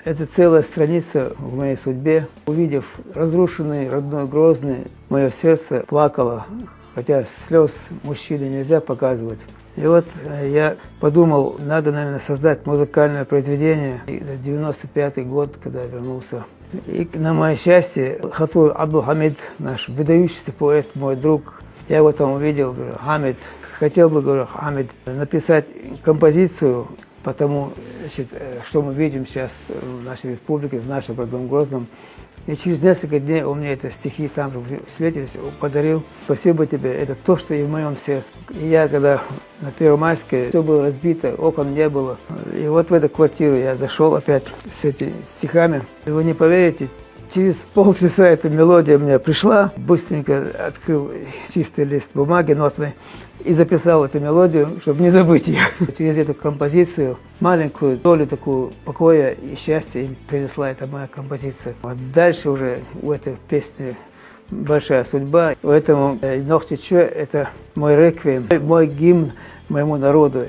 Это целая страница в моей судьбе. Увидев разрушенный родной Грозный, мое сердце плакало, хотя слез мужчины нельзя показывать. И вот я подумал, надо, наверное, создать музыкальное произведение. И 95-й год, когда я вернулся. И на мое счастье, Хатур Абдул-Хамид, наш выдающийся поэт, мой друг, я его там увидел, говорю: Хамид, хотел бы, говорю, Хамид, написать композицию по тому, значит, что мы видим сейчас в нашей республике, в нашем родном Грозном. И через несколько дней он мне эти стихи там же встретились, подарил. Спасибо тебе, это то, что и в моем сердце. И я когда на Первомайской, все было разбито, окон не было. И вот в эту квартиру я зашел опять с этими стихами. И вы не поверите, через полчаса эта мелодия мне пришла. Быстренько открыл чистый лист бумаги нотный и записал эту мелодию, чтобы не забыть ее. Через эту композицию маленькую долю такую покоя и счастья им принесла эта моя композиция. А дальше уже у этой песни большая судьба. Поэтому «Нохти Чо» — это мой реквием, мой гимн моему народу.